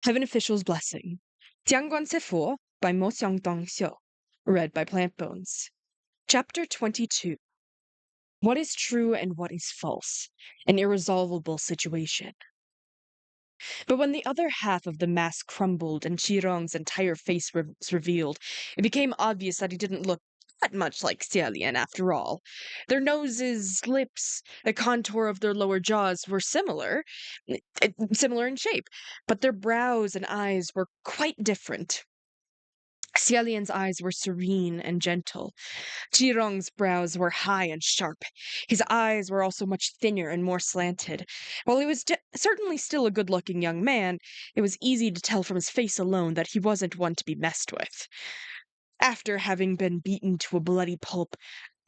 Have an official's blessing. Tian Guan Ci Fu by Mo Xiang Tong Xiu. Read by Plant Bones. Chapter 22. What is true and what is false? An irresolvable situation. But when the other half of the mask crumbled and Qirong's entire face was revealed, it became obvious that he didn't look that much like Xialian after all. Their noses, lips, the contour of their lower jaws were similar in shape, but their brows and eyes were quite different. Xialian's eyes were serene and gentle. Qirong's brows were high and sharp. His eyes were also much thinner and more slanted. While he was certainly still a good-looking young man, it was easy to tell from his face alone that he wasn't one to be messed with. After having been beaten to a bloody pulp,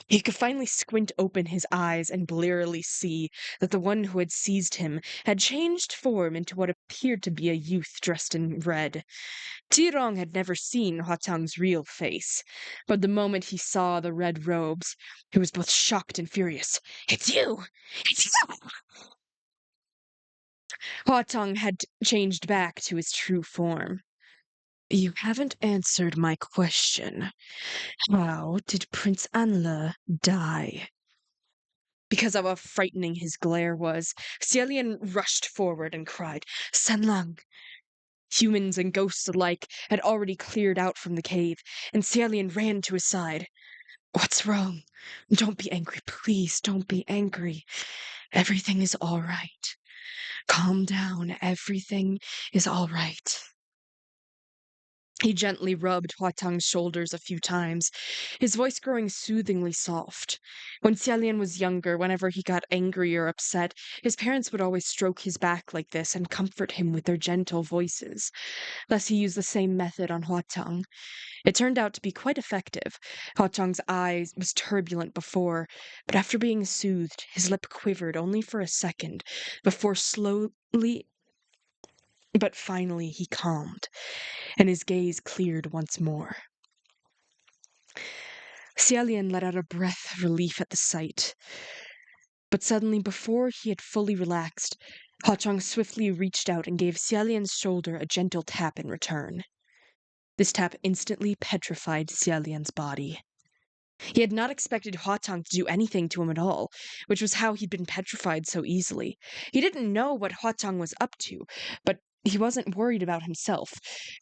he could finally squint open his eyes and blearily see that the one who had seized him had changed form into what appeared to be a youth dressed in red. Qirong had never seen Hua Tong's real face, but the moment he saw the red robes, he was both shocked and furious. "It's you! It's you!" Hua Tong had changed back to his true form. "You haven't answered my question. How did Prince Anle die?" Because of how frightening his glare was, Xialian rushed forward and cried, "Sanlang!" Humans and ghosts alike had already cleared out from the cave, and Xialian ran to his side. "What's wrong? Don't be angry, please, don't be angry. Everything is all right. Calm down, everything is all right." He gently rubbed Hua Tong's shoulders a few times, his voice growing soothingly soft. When Xialian was younger, whenever he got angry or upset, his parents would always stroke his back like this and comfort him with their gentle voices. Thus he used the same method on Hua Tong. It turned out to be quite effective. Hua Tong's eye was turbulent before, but after being soothed, his lip quivered only for a second, before slowly but finally he calmed, and his gaze cleared once more. Xialian let out a breath of relief at the sight. But suddenly, before he had fully relaxed, Hua Tong swiftly reached out and gave Xialian's shoulder a gentle tap in return. This tap instantly petrified Xialian's body. He had not expected Hua Tong to do anything to him at all, which was how he'd been petrified so easily. He didn't know what Hua Tong was up to, but he wasn't worried about himself.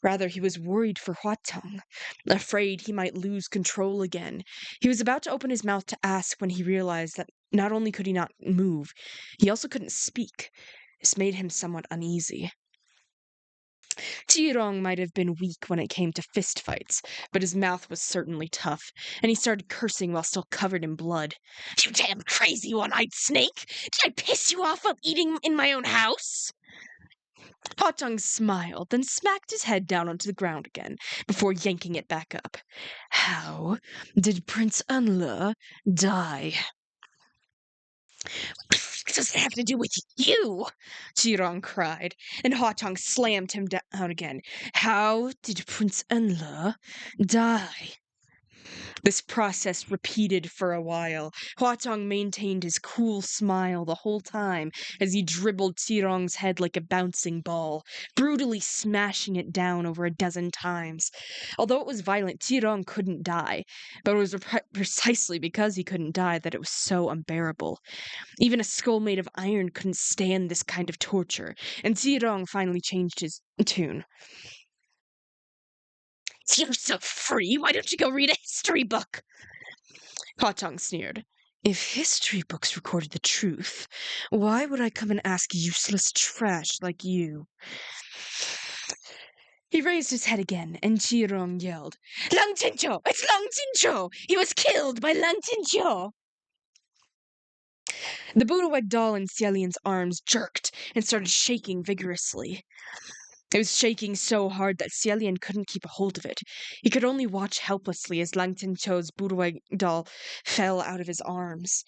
Rather, he was worried for Hua Tong, afraid he might lose control again. He was about to open his mouth to ask when he realized that not only could he not move, he also couldn't speak. This made him somewhat uneasy. Qirong might have been weak when it came to fistfights, but his mouth was certainly tough, and he started cursing while still covered in blood. "You damn crazy one-eyed snake! Did I piss you off while eating in my own house?" Hua Tong smiled, then smacked his head down onto the ground again, before yanking it back up. "How did Prince Anle die?" "What does it have to do with you?" Qirong cried, and Hua Tong slammed him down again. "How did Prince Anle die?" This process repeated for a while. Hua Tong maintained his cool smile the whole time as he dribbled Qirong's head like a bouncing ball, brutally smashing it down over a dozen times. Although it was violent, Qirong couldn't die, but it was precisely because he couldn't die that it was so unbearable. Even a skull made of iron couldn't stand this kind of torture, and Qirong finally changed his tune. "You're so free, why don't you go read a history book?" Hua Tong sneered. "If history books recorded the truth, why would I come and ask useless trash like you?" He raised his head again, and Qirong yelled, "Lang Tinqiu! It's Lang Tinqiu! He was killed by Lang Tinqiu!" The Buddha doll in Xialian's arms jerked and started shaking vigorously. It was shaking so hard that Xialian couldn't keep a hold of it. He could only watch helplessly as Lang Tinqiu's Buddha doll fell out of his arms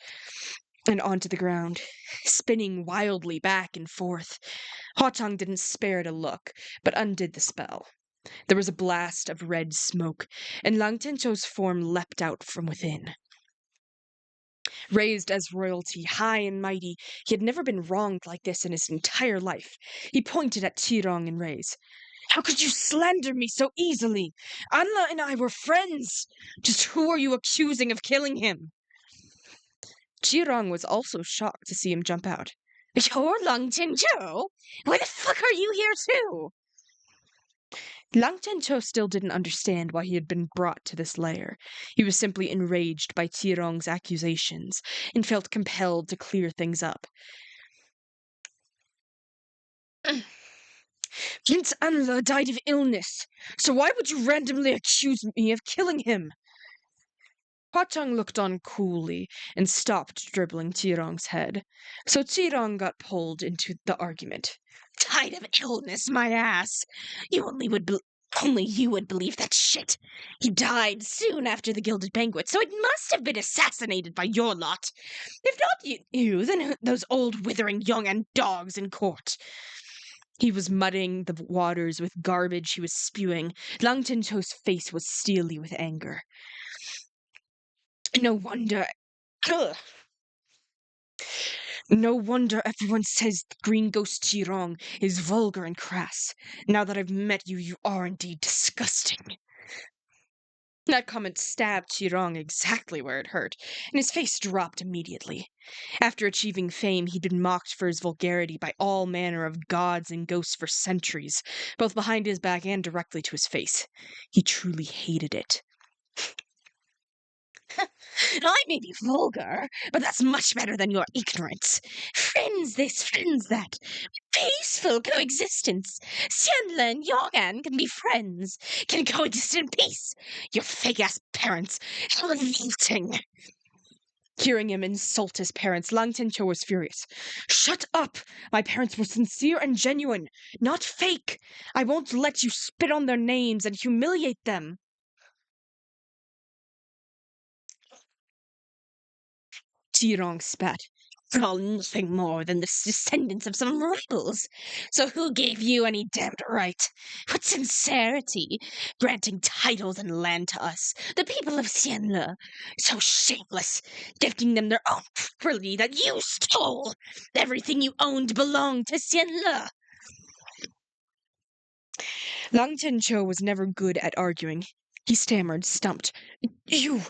and onto the ground, spinning wildly back and forth. Hua Tong didn't spare to look, but undid the spell. There was a blast of red smoke, and Lang Tinqiu's form leapt out from within. Raised as royalty, high and mighty, he had never been wronged like this in his entire life. He pointed at Tirong in rage. How could you slander me so easily? Anla and I were friends. Just who are you accusing of killing him? Tirong was also shocked to see him jump out. You're Lang Tinzhou? Why the fuck are you here too? Lang Tinzhou still didn't understand why he had been brought to this lair. He was simply enraged by Tirong's accusations and felt compelled to clear things up. Prince Anla died of illness, so why would you randomly accuse me of killing him? Huatong looked on coolly and stopped dribbling Tirong's head. So Tirong got pulled into the argument. Died of illness, my ass! Only you would believe that shit. He died soon after the Gilded Banquet, so it must have been assassinated by your lot. If not you, then those old withering young and dogs in court. He was muddying the waters with garbage he was spewing. Lang Tinzhou's face was steely with anger. No wonder. Ugh. No wonder everyone says Green Ghost Jirong is vulgar and crass. Now that I've met you, you are indeed disgusting. That comment stabbed Jirong exactly where it hurt, and his face dropped immediately. After achieving fame, he'd been mocked for his vulgarity by all manner of gods and ghosts for centuries, both behind his back and directly to his face. He truly hated it. I may be vulgar, but that's much better than your ignorance. Friends this, friends that. Peaceful coexistence. Xianle and Yong'an can be friends, can coexist in peace. Your fake-ass parents, how revolting. Hearing him insult his parents, Lang Tinzhou was furious. Shut up! My parents were sincere and genuine, not fake. I won't let you spit on their names and humiliate them. Tirong spat. All nothing more than the descendants of some rebels. So who gave you any damned right? What sincerity, granting titles and land to us, the people of Xianle. So shameless, gifting them their own property that you stole. Everything you owned belonged to Xianle. Lang Tinzhou was never good at arguing. He stammered, stumped. You...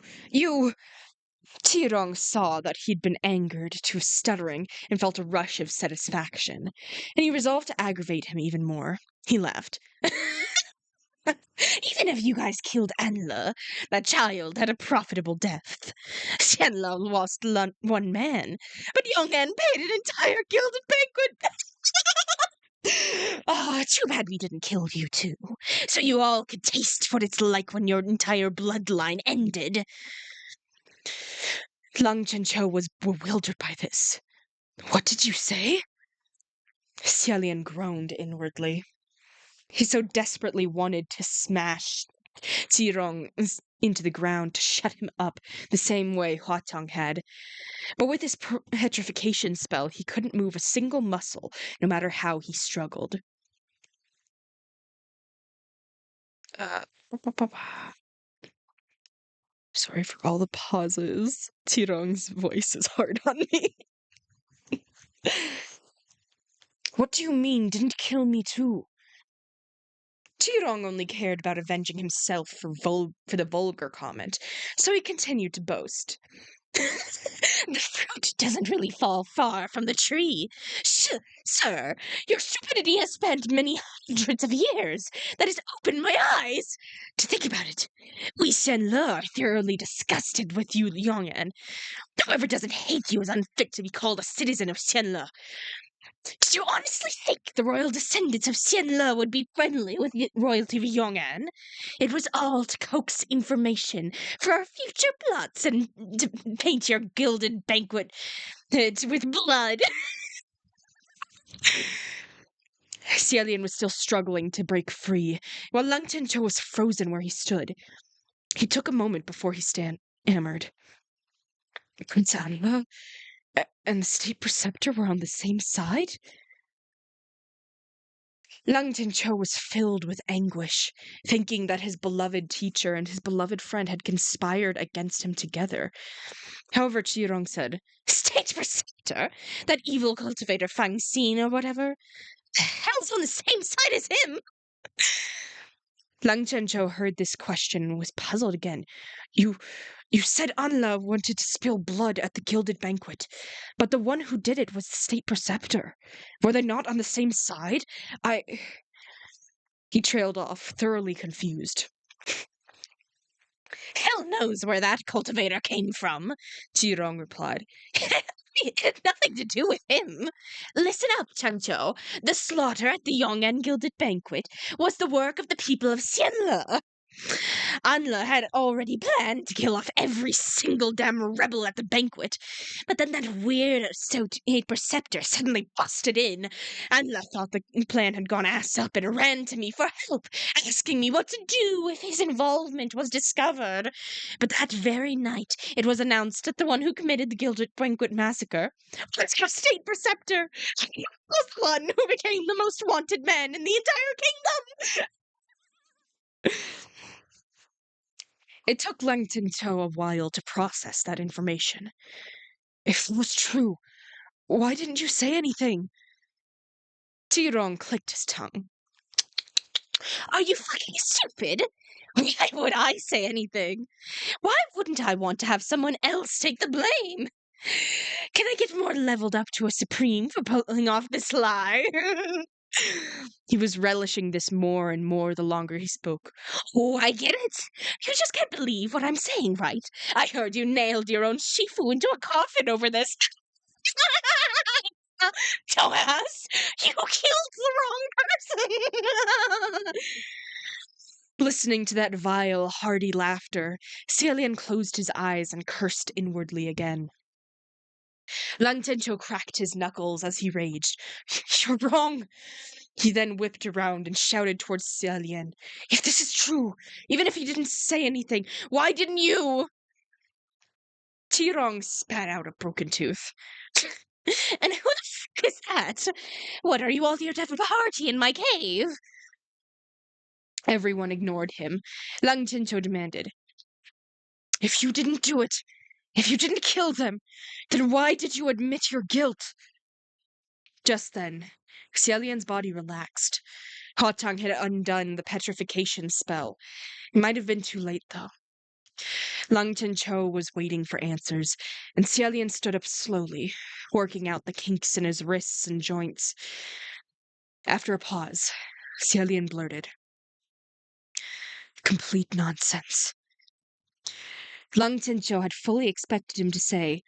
Tirong saw that he'd been angered to stuttering and felt a rush of satisfaction, and he resolved to aggravate him even more. He laughed. Even if you guys killed Anla, that child had a profitable death. Xianle lost one man, but Yong'an paid an entire gilded banquet. Too bad we didn't kill you too, so you all could taste what it's like when your entire bloodline ended. Lang Tinzhou was bewildered by this. What did you say? Xialian groaned inwardly. He so desperately wanted to smash Tirong into the ground to shut him up the same way Huatong had. But with his petrification spell, he couldn't move a single muscle, no matter how he struggled. Sorry for all the pauses. Tirong's voice is hard on me. What do you mean, didn't kill me too? Tirong only cared about avenging himself for the vulgar comment, so he continued to boast. The fruit doesn't really fall far from the tree. Sir, your stupidity has spanned many hundreds of years. That has opened my eyes. To think about it, we Xianle are thoroughly disgusted with you, Yong'an. Whoever doesn't hate you is unfit to be called a citizen of Xianle. Did you honestly think the royal descendants of Xianle would be friendly with royalty of Yong'an? It was all to coax information for our future plots and to paint your gilded banquet with blood. Xialian was still struggling to break free, while Lang Tinzhou was frozen where he stood. He took a moment before he stammered. Prince Anla and the state preceptor were on the same side? Lung Tincho was filled with anguish, thinking that his beloved teacher and his beloved friend had conspired against him together. However, Chirong said, "State preceptor? That evil cultivator Fang Xin or whatever? The hell's on the same side as him?" Lang Chencho heard this question and was puzzled again. You said Anla wanted to spill blood at the gilded banquet, but the one who did it was the state preceptor. Were they not on the same side? He trailed off, thoroughly confused. "Hell knows where that cultivator came from," Jirong replied. "It had nothing to do with him. Listen up, Changzhou. The slaughter at the Yong'an Gilded Banquet was the work of the people of Xianle. Anla had already planned to kill off every single damn rebel at the banquet, but then that weird state preceptor suddenly busted in. Anla thought the plan had gone ass up and ran to me for help, asking me what to do if his involvement was discovered. But that very night, it was announced that the one who committed the Gilded Banquet massacre was your state preceptor. He was the one who became the most wanted man in the entire kingdom." It took Lang Tinto a while to process that information. If it was true, why didn't you say anything? Tirong clicked his tongue. "Are you fucking stupid? Why would I say anything? Why wouldn't I want to have someone else take the blame? Can I get more leveled up to a supreme for pulling off this lie?" He was relishing this more and more the longer he spoke. "Oh, I get it. You just can't believe what I'm saying, right? I heard you nailed your own Shifu into a coffin over this." "Dumbass! You killed the wrong person!" Listening to that vile, hearty laughter, Celian closed his eyes and cursed inwardly again. Lang Tencho cracked his knuckles as he raged. "You're wrong!" He then whipped around and shouted towards Celian. "If this is true, even if he didn't say anything, why didn't you?" Tirong spat out a broken tooth. "And who the fuck is that? What, are you all here to have a party in my cave?" Everyone ignored him. Lang Tinto demanded, "If you didn't do it, if you didn't kill them, then why did you admit your guilt?" Just then, Xialian's body relaxed. Hotang had undone the petrification spell. It might have been too late, though. Lang Tencho was waiting for answers, and Xialian stood up slowly, working out the kinks in his wrists and joints. After a pause, Xialian blurted, "Complete nonsense." Lang Tencho had fully expected him to say,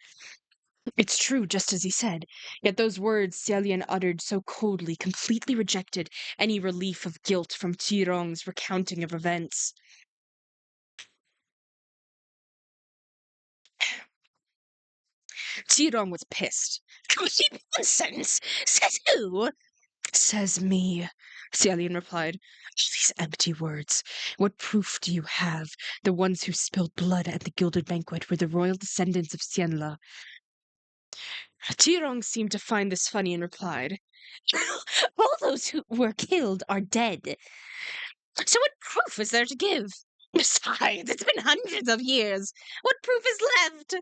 "It's true, just as he said," yet those words Xialian uttered so coldly completely rejected any relief of guilt from Qirong's recounting of events. Qirong was pissed. "Complete nonsense! Says who?" "Says me," Xialian replied. "All these empty words. What proof do you have? The ones who spilled blood at the Gilded Banquet were the royal descendants of Xianle." Qirong seemed to find this funny and replied, "All those who were killed are dead. So what proof is there to give? Besides, it's been hundreds of years. What proof is left?"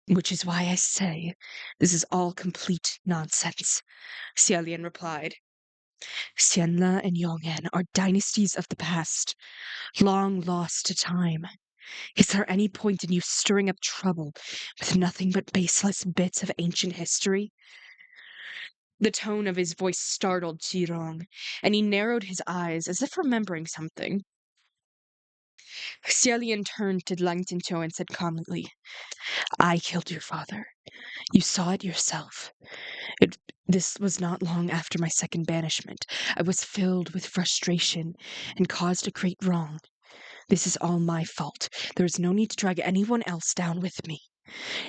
"Which is why I say this is all complete nonsense," Xialian replied. "Xianle and Yong'an are dynasties of the past, long lost to time. Is there any point in you stirring up trouble with nothing but baseless bits of ancient history?" The tone of his voice startled Qirong, and he narrowed his eyes as if remembering something. Xialian turned to Lang Tincho and said calmly, "I killed your father. You saw it yourself. This was not long after my second banishment. I was filled with frustration and caused a great wrong. This is all my fault. There is no need to drag anyone else down with me.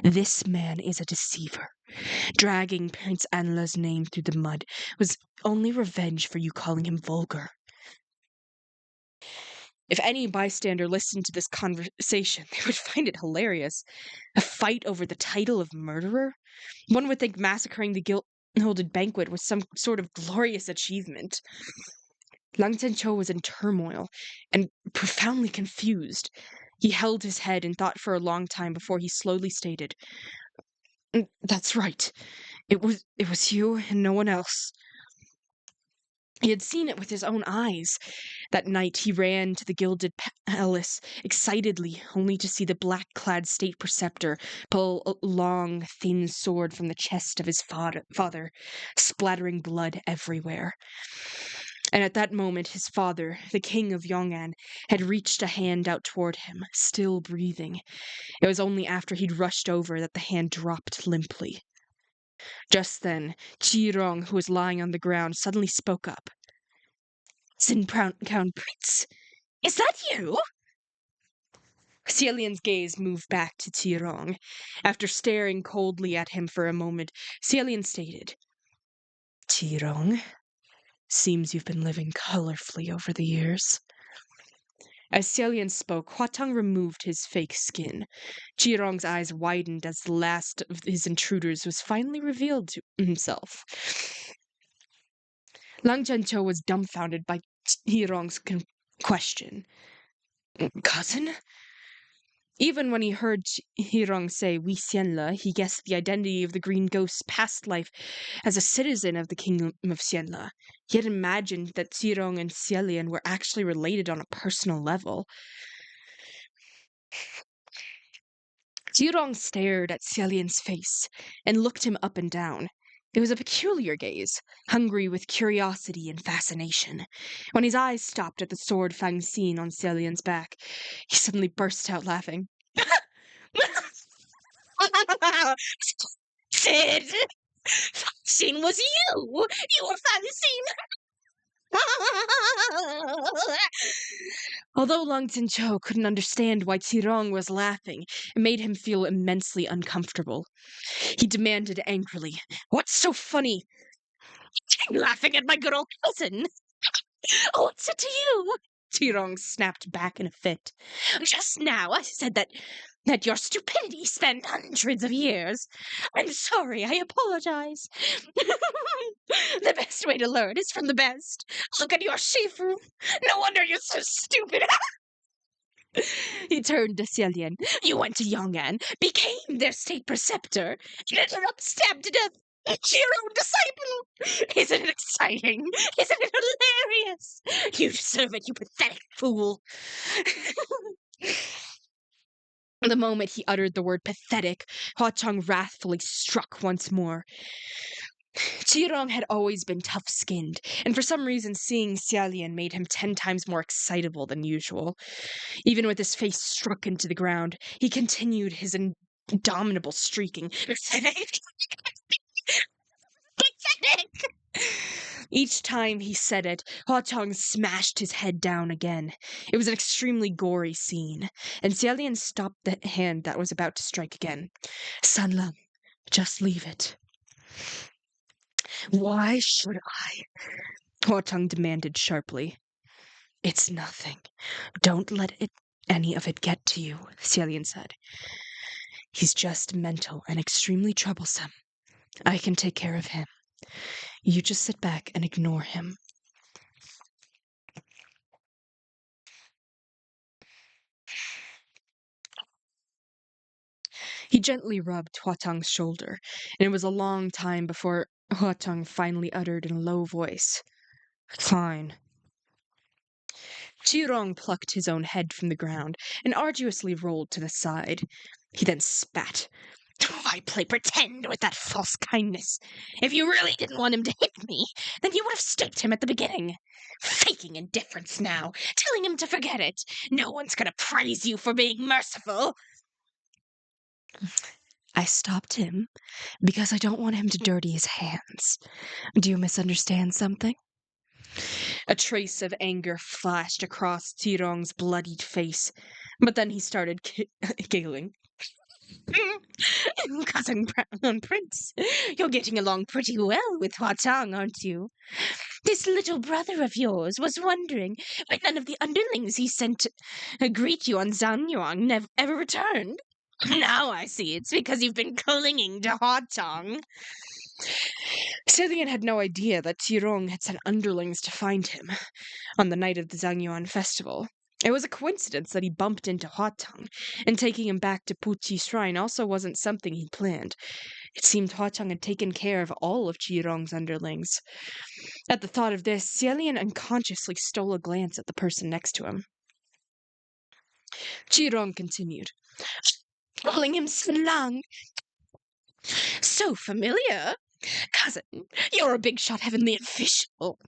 This man is a deceiver. Dragging Prince Anla's name through the mud was only revenge for you calling him vulgar." If any bystander listened to this conversation, they would find it hilarious. A fight over the title of murderer? One would think massacring the banquet was some sort of glorious achievement. Lang Zhenqiu was in turmoil and profoundly confused. He held his head and thought for a long time before he slowly stated, "That's right. It was you and no one else." He had seen it with his own eyes. That night he ran to the gilded palace excitedly, only to see the black-clad state preceptor pull a long, thin sword from the chest of his father, splattering blood everywhere. And at that moment his father, the king of Yong'an, had reached a hand out toward him, still breathing. It was only after he'd rushed over that the hand dropped limply. Just then, Qirong, who was lying on the ground, suddenly spoke up. "Xin Crown Prince, is that you?" Xielian's gaze moved back to Qirong. After staring coldly at him for a moment, Xielian stated, "Qirong, seems you've been living colorfully over the years." As Xielian spoke, Huateng removed his fake skin. Qirong's eyes widened as the last of his intruders was finally revealed to himself. Lang Zhenqiu was dumbfounded by Qirong's question. "Cousin?" Even when he heard Qirong say "Oui Xianle," he guessed the identity of the green ghost's past life as a citizen of the kingdom of Xianle. He had imagined that Qirong and Xielian were actually related on a personal level. Qirong stared at Xielian's face and looked him up and down. It was a peculiar gaze, hungry with curiosity and fascination. When his eyes stopped at the sword fang scene on Xielian's back, he suddenly burst out laughing. "Sid! Fangxin was you! You were Fangxin!" Although Lang Zhenqiu couldn't understand why Qirong was laughing, it made him feel immensely uncomfortable. He demanded angrily, "What's so funny?" "I'm laughing at my good old cousin." "What's it to you?" Qirong snapped back in a fit. "Just now I said that your stupidity spanned hundreds of years. I'm sorry, I apologize. The best way to learn is from the best. Look at your Shifu. No wonder you're so stupid." He turned to Xielian. "You went to Yong'an, became their state preceptor, and ended up stabbed to death. Your own disciple. Isn't it exciting? Isn't it hilarious? You deserve it, you pathetic fool." The moment he uttered the word pathetic, Huacheng wrathfully struck once more. Qirong had always been tough-skinned, and for some reason seeing Xielian made him 10 times more excitable than usual. Even with his face struck into the ground, he continued his indomitable streaking. "Pathetic! Pathetic!" Each time he said it, Huateng smashed his head down again. It was an extremely gory scene, and Xielian stopped the hand that was about to strike again. "Sanlang, just leave it." "Why should I?" Huateng demanded sharply. "It's nothing. Don't let any of it get to you," Xielian said. "He's just mental and extremely troublesome. I can take care of him. You just sit back and ignore him." He gently rubbed Huateng's shoulder, and it was a long time before Huateng finally uttered in a low voice, "Fine." Qirong plucked his own head from the ground and arduously rolled to the side. He then spat. "Why play pretend with that false kindness? If you really didn't want him to hit me, then you would have staked him at the beginning. Faking indifference now, telling him to forget it. No one's gonna praise you for being merciful." "I stopped him because I don't want him to dirty his hands. Do you misunderstand something?" A trace of anger flashed across Qirong's bloodied face, but then he started giggling. "Cousin Brown Prince, you're getting along pretty well with Huatang, aren't you? This little brother of yours was wondering why none of the underlings he sent to greet you on Zhanyuan ever returned. Now I see it's because you've been clinging to Huatang." Xilian had no idea that Tirong had sent underlings to find him on the night of the Zhangyuan festival. It was a coincidence that he bumped into Huatong, and taking him back to Puqi Shrine also wasn't something he'd planned. It seemed Huatong had taken care of all of Qirong's underlings. At the thought of this, Xilian unconsciously stole a glance at the person next to him. Qirong continued. Calling him Slang. So familiar. Cousin, you're a big shot heavenly official.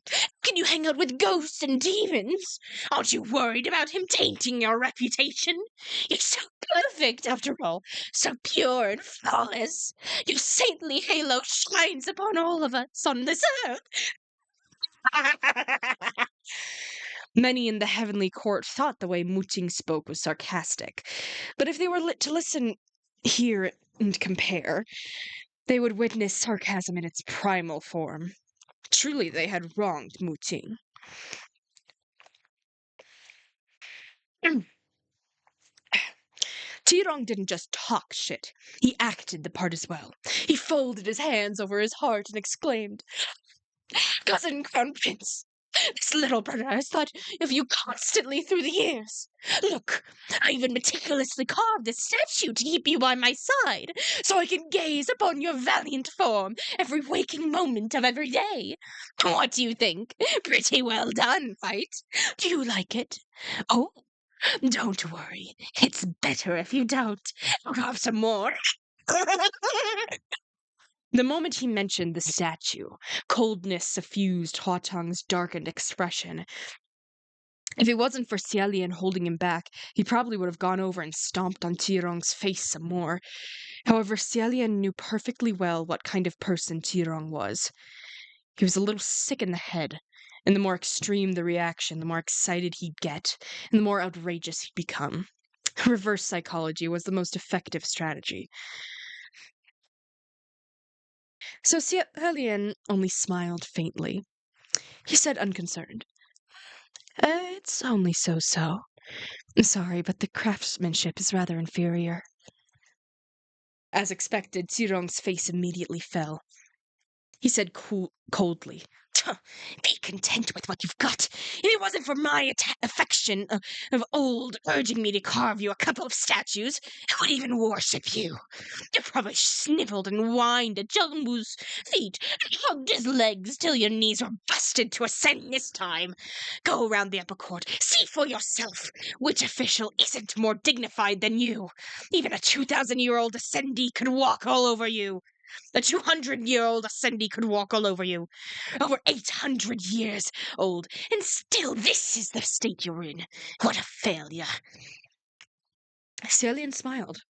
Can you hang out with ghosts and demons? Aren't you worried about him tainting your reputation? You're so perfect, after all, so pure and flawless. Your saintly halo shines upon all of us on this earth. Many in the heavenly court thought the way Muting spoke was sarcastic, but if they were to listen, hear, and compare, they would witness sarcasm in its primal form. Truly, they had wronged Muting. Tirong didn't just talk shit. He acted the part as well. He folded his hands over his heart and exclaimed, Cousin Crown Prince, this little brother has thought of you constantly through the years. Look, I even meticulously carved this statue to keep you by my side, so I can gaze upon your valiant form every waking moment of every day. What do you think? Pretty well done, right? Do you like it? Oh, don't worry. It's better if you don't. I'll have some more. The moment he mentioned the statue, coldness suffused Huatong's darkened expression. If it wasn't for Xialian holding him back, he probably would have gone over and stomped on Tirong's face some more. However, Xialian knew perfectly well what kind of person Tirong was. He was a little sick in the head, and the more extreme the reaction, the more excited he'd get, and the more outrageous he'd become. Reverse psychology was the most effective strategy. So Xialian only smiled faintly. He said unconcerned, It's only so-so. Sorry, but the craftsmanship is rather inferior. As expected, Tirong's face immediately fell. He said coldly, Be content with what you've got. If it wasn't for my affection of old urging me to carve you a couple of statues, I would even worship you. You probably sniveled and whined at Jumbu's feet and hugged his legs till your knees were busted to ascend this time. Go around the upper court, see for yourself which official isn't more dignified than you. Even a 2,000-year-old ascendee could walk all over you. A 200-year-old ascendee could walk all over you. Over 800 years old, and still this is the state you're in. What a failure. Xialian smiled.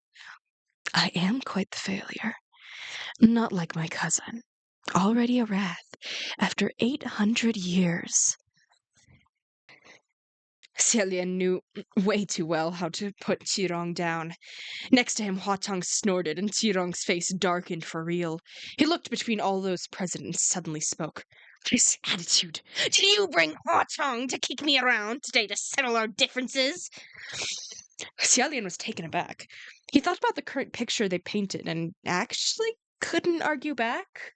I am quite the failure. Not like my cousin. Already a wrath, after 800 years. Xialian knew way too well how to put Qirong down. Next to him, Huatong snorted, and Qirong's face darkened for real. He looked between all those present and suddenly spoke. This attitude. Did you bring Huatong to kick me around today to settle our differences? Xialian was taken aback. He thought about the current picture they painted and actually couldn't argue back.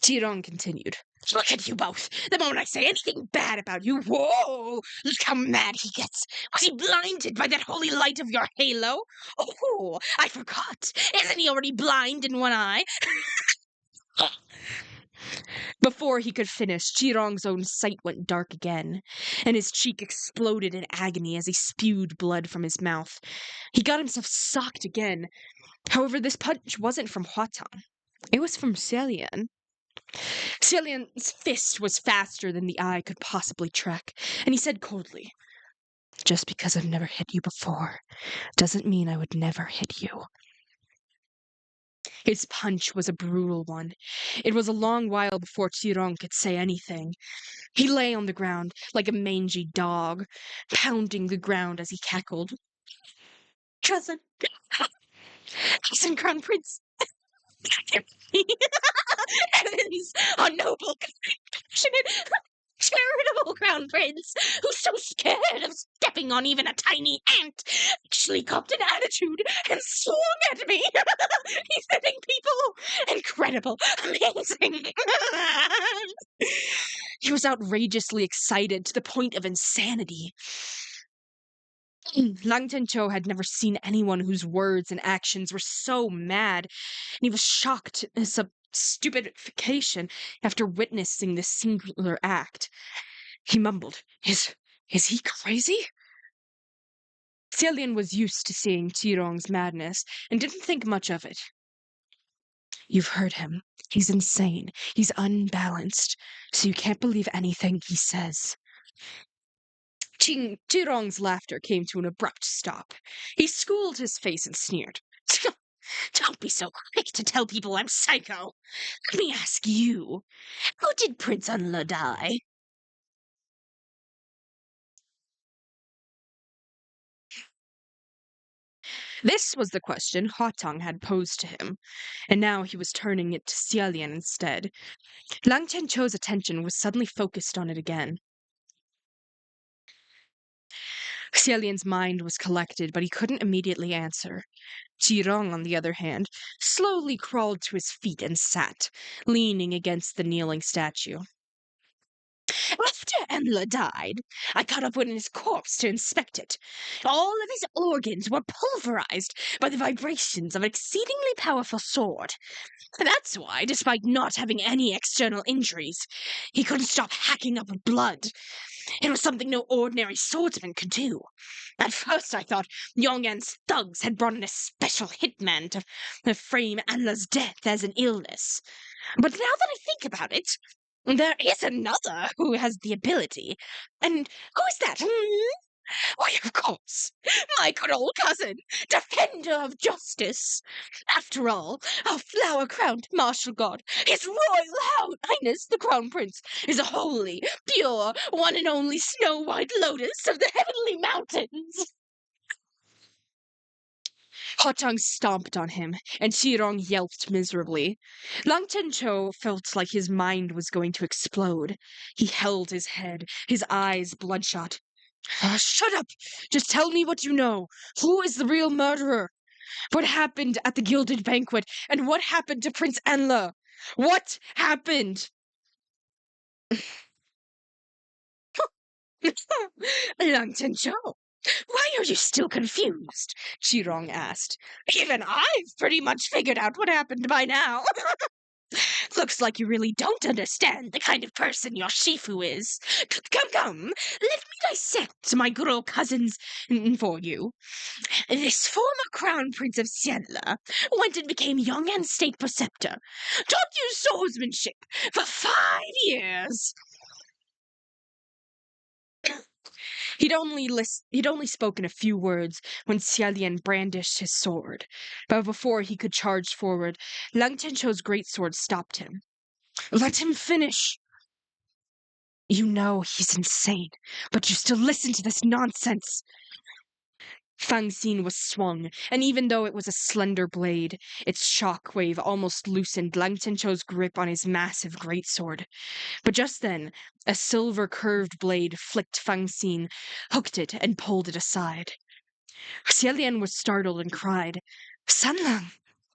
Qirong continued. Look at you both. The moment I say anything bad about you, whoa, look how mad he gets. Was he blinded by that holy light of your halo? Oh, I forgot. Isn't he already blind in one eye? Before he could finish, Qirong's own sight went dark again, and his cheek exploded in agony as he spewed blood from his mouth. He got himself socked again. However, this punch wasn't from Huatong. It was from Xialian. Xialian's fist was faster than the eye could possibly track, and he said coldly, Just because I've never hit you before doesn't mean I would never hit you. His punch was a brutal one. It was a long while before Qirong could say anything. He lay on the ground like a mangy dog, pounding the ground as he cackled. Cousin Crown Prince, heavens, a noble, compassionate charitable crown prince, who's so scared of stepping on even a tiny ant, actually copped an attitude and swung at me. He's hitting people. Incredible. Amazing. He was outrageously excited to the point of insanity. Lang Tencho had never seen anyone whose words and actions were so mad, and he was shocked at some stupefaction after witnessing this singular act. He mumbled, Is he crazy? Xiaolian was used to seeing Qirong's madness and didn't think much of it. You've heard him. He's insane. He's unbalanced. So you can't believe anything he says. Qirong's laughter came to an abrupt stop. He schooled his face and sneered. Don't be so quick to tell people I'm psycho. Let me ask you, how did Prince Unla die? This was the question Hotong had posed to him, and now he was turning it to Xiaolian instead. Lang Chencho's attention was suddenly focused on it again. Xiaolian's mind was collected, but he couldn't immediately answer. Qirong, on the other hand, slowly crawled to his feet and sat, leaning against the kneeling statue. After Enla died, I caught up with his corpse to inspect it. All of his organs were pulverized by the vibrations of an exceedingly powerful sword. That's why, despite not having any external injuries, he couldn't stop hacking up blood. It was something no ordinary swordsman could do. At first I thought Yong'an's thugs had brought in a special hitman to frame Anla's death as an illness. But now that I think about it, there is another who has the ability. And who is that? Why, of course, my good old cousin, defender of justice. After all, our flower-crowned martial god, His Royal Highness the Crown Prince, is a holy, pure, one and only snow-white lotus of the heavenly mountains. Hotang stomped on him, and Qirong yelped miserably. Lang Chencho felt like his mind was going to explode. He held his head, his eyes bloodshot. Shut up! Just tell me what you know. Who is the real murderer? What happened at the gilded banquet? And what happened to Prince Enla? What happened? Lang Chencho, why are you still confused? Qirong asked. Even I've pretty much figured out what happened by now. Looks like you really don't understand the kind of person your Shifu is. Come, let me dissect my good old cousins for you. This former crown prince of Xianla went and became Yong'an state preceptor, taught you swordsmanship for 5 years. He'd only spoken a few words when Xiaolian brandished his sword, but before he could charge forward, Lang Chencho's greatsword stopped him. Let him finish. You know he's insane, but you still listen to this nonsense. Fang Xin was swung, and even though it was a slender blade, its shockwave almost loosened Lang Chencho's grip on his massive greatsword. But just then, a silver curved blade flicked Fang Xin, hooked it, and pulled it aside. Xiaolian was startled and cried, Sanlang!